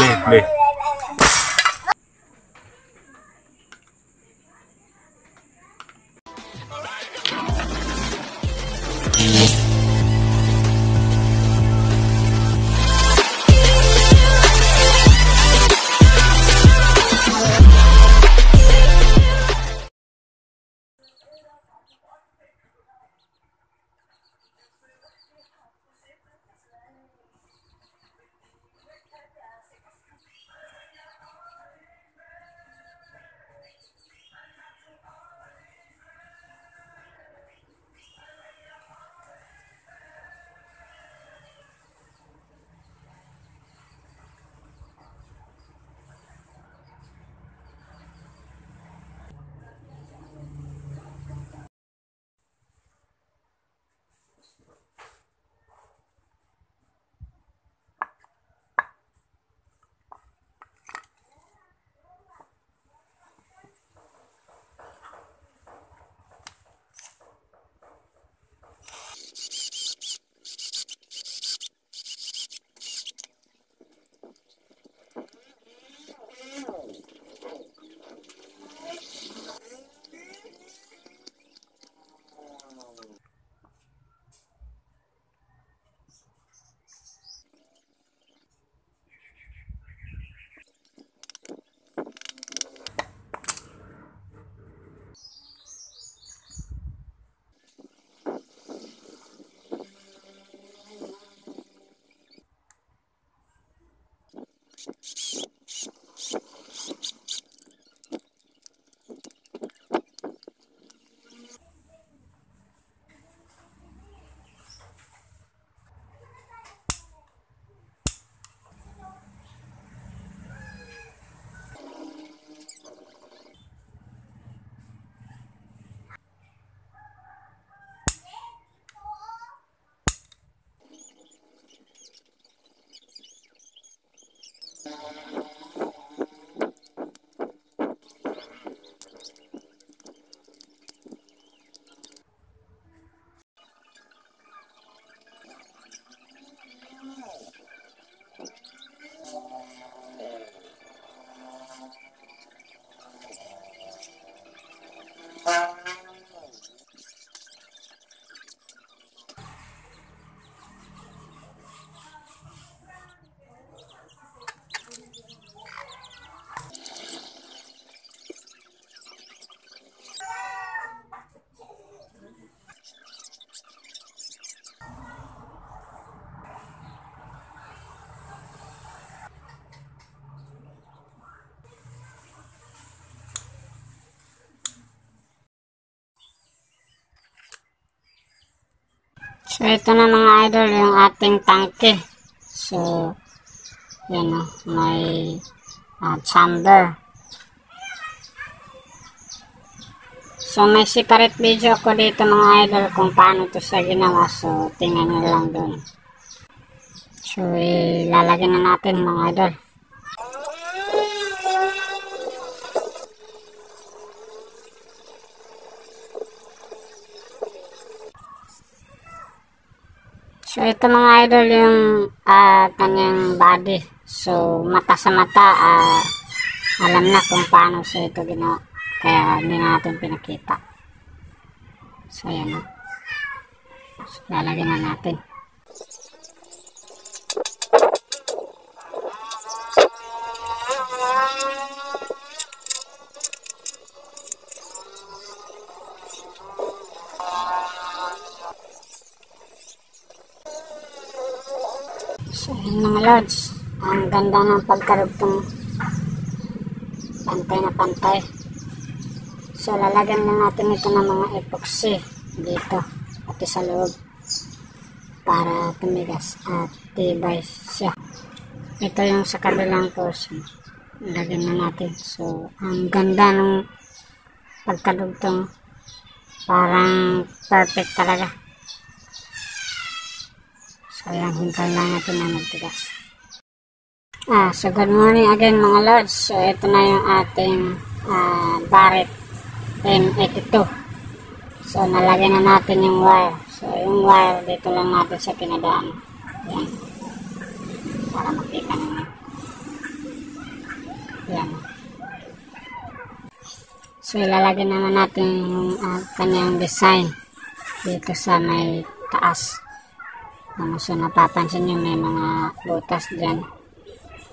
Play. So, ito na mga idol yung ating tangke. So, yan o, may chamber. So, may separate video ko dito mga idol kung paano ito siya ginawa. So, tingnan nyo lang doon. So, ilalagyan na natin mga idol. So, ito mga idol yung kanyang body. So, mata sa mata, alam na kung paano siya ito ginawa. Kaya hindi natin pinakita. So, ayan na. So, lalagyan na natin. So, yun mga lods, ang ganda ng pagkarugtong, pantay na pantay. So, lalagyan na natin ito ng mga epoxy dito, pati sa loob, para tumigas at tibay siya. Ito yung sa kabilang portion, lagyan na natin. So, ang ganda ng pagkarugtong, parang perfect talaga. So, ayan, hintay lang natin na magtigas. So, good morning again mga lods. So, ito na yung ating Barrett M82. So, nalagyan na natin yung wire. So, yung wire, dito lang natin sa pinadaan. Ayan. Para makita naman. So ilalagay naman natin yung kanyang design dito sa may taas. So napapansin nyo may mga butas dyan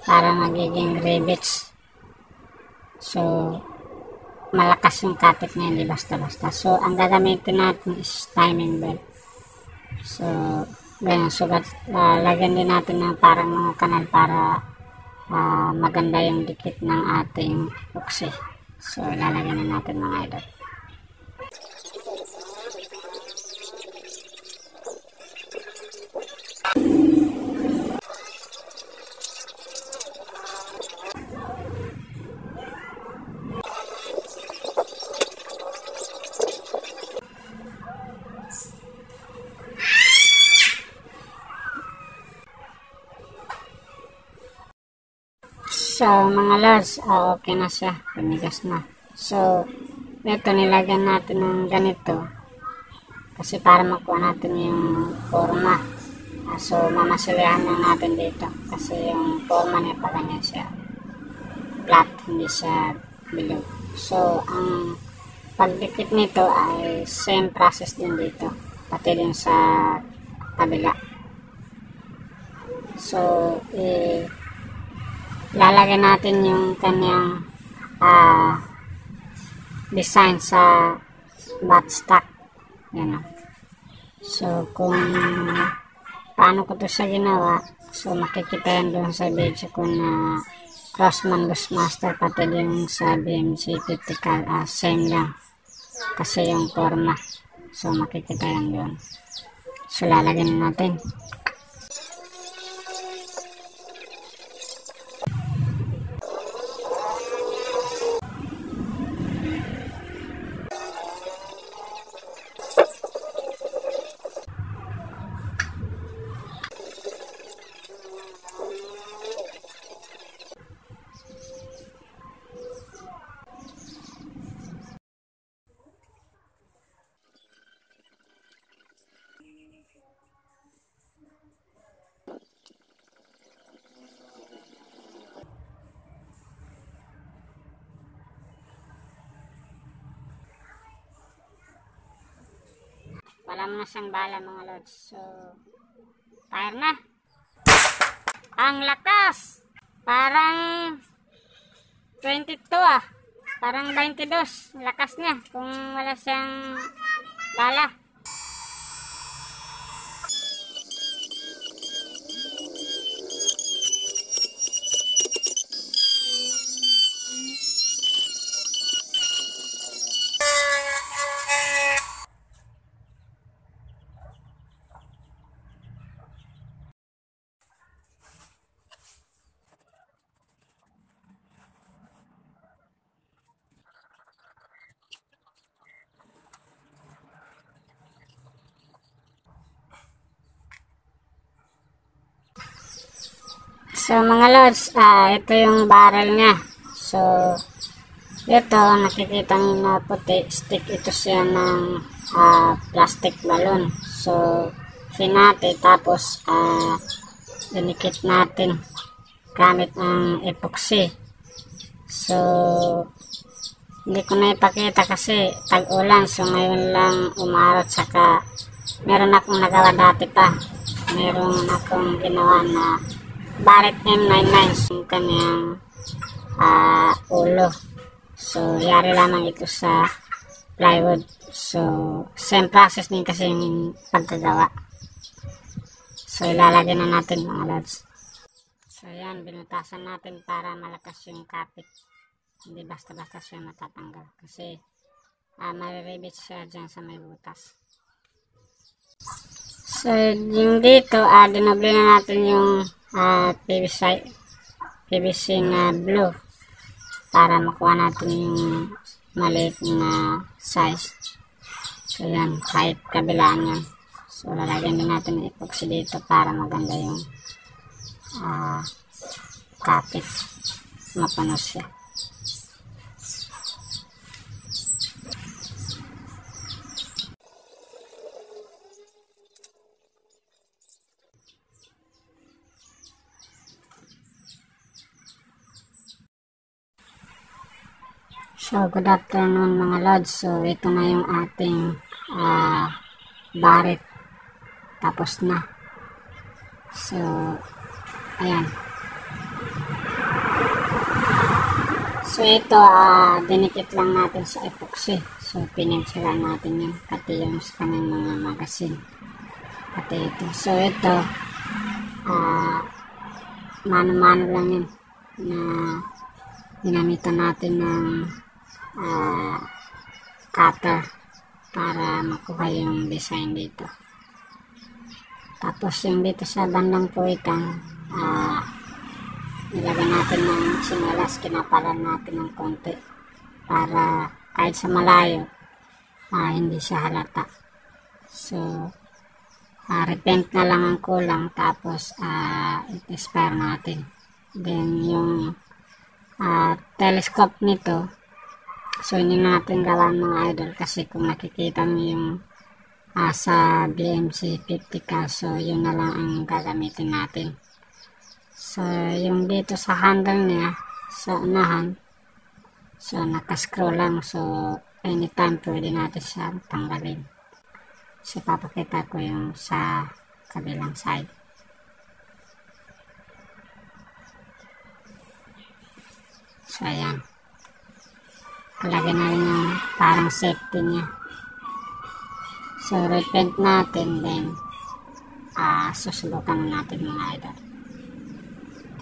para magiging rivets. So malakas yung kapit niya, hindi basta-basta. So ang gagamitin natin is timing belt. So ganyan, sugat, lagyan din natin ng parang mga kanal para maganda yung dikit ng ating epoxy. So lalagyan na natin mga idol. So mga lods, okay na siya, panigas na. So ito, nilagyan natin ng ganito kasi para makuha natin yung forma. So mamasilihan na natin dito kasi yung forma niya pa ganyan siya, flat, hindi siya bilog. So ang pagdikit nito ay same process din dito, pati din sa kabila. So lalagyan natin yung kanyang design sa buttstock. Yan o. So kung paano ko to siya ginawa, so makikita yan doon sa video ko na Crossman Bushmaster, pati din sa BMC Critical, same lang kasi yung forma. So makikita yan doon. So lalagyan natin. Wala mo na siyang bala mga lods. So fire na. Ang lakas, parang 22 parang 22 lakas niya kung wala siyang bala. So mga lods, ito yung barrel niya. So ito, nakikita nyo na puti, stick ito siya ng plastic balloon. So hinati, tapos dinikit natin gamit ng epoxy. So hindi ko na ipakita kasi tag-ulan, so ngayon lang umarot, saka meron akong nagawa dati pa. Meron akong ginawa na Barrett M99 yung kanyang ulo. So yari lamang ito sa plywood. So same process din kasi yung pagkagawa. So ilalagay na natin mga lods. So yan, binutasan natin para malakas yung kapit. Hindi basta-basta siya matatanggal kasi mariribit siya dyan sa may butas. So yung dito, dinoble na natin yung PVC na blue para makuha natin yung maliit na size. So yan, kahit kabilaan yan. So lalagyan din natin ng epoxy dito para maganda yung kapit, mapanos siya. So, good afternoon mga lods. So, ito na yung ating barit. Tapos na. So, ayan. So, ito, dinikit lang natin sa epoxy. So, pinensilan natin yan. Pati yung sa kanyang mga magasin. Pati ito. So, ito, mano-mano lang yan na ginamitan natin ng cutter para makuha yung design dito. Tapos yung dito sa bandang puwitan, nilagay natin ng sinelas, kinapalan natin ng konti para kahit sa malayo hindi siya halata. So repaint na lang ang kulang, tapos i-expire natin. Then yung telescope nito, so hindi natin gawan mga idol, kasi kung nakikita niyo yung sa BMC 50K, so yun na lang ang gagamitin natin. So yung dito sa handle niya sa unahan, so nakascrew lang, so anytime pwede natin siya tanggalin. So papakita ko yung sa kabilang side. So ayan, palagay na rin yung parang safety niya. So repaint natin, then susubukan natin mga idol.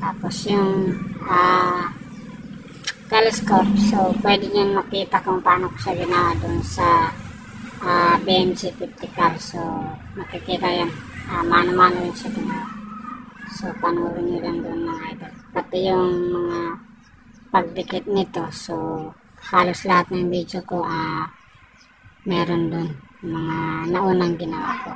Tapos yung telescope, so pwede nyo makita kung paano ko siya ginawa dun sa BMC 50K. So makikita yan, mano-mano rin siya ginawa. So panoorin nyo lang dun mga idol. Pati yung mga pagdikit nito, so halos lahat ng video ko meron dun mga naunang ginawa ko.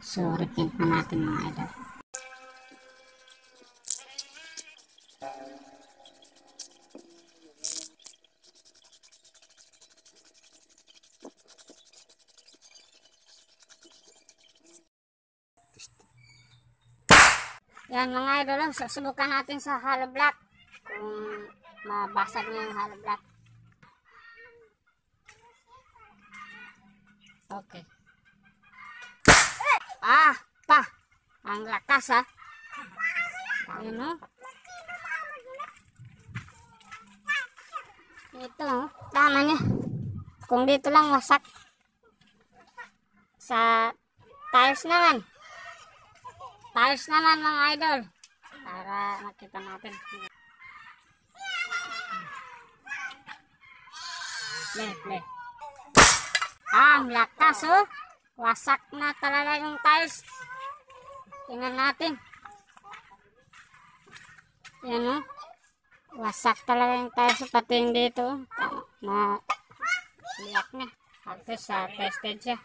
So repaint na natin mga idol. Yan mga idol, susubukan natin sa hollow block kung mabasag na yung hollow block. Okay. Ang lakas Ayun o. Ito o, tama niya. Kung dito lang wasak. Sa tiles naman. Tiles naman mga idol. Para makita natin. Play. Ang lakas o. Wasak na talaga yung tiles. Tingnan natin. Yan o. Wasak talaga yung tiles. Pati yung dito. Na liyak na. At sa tested siya.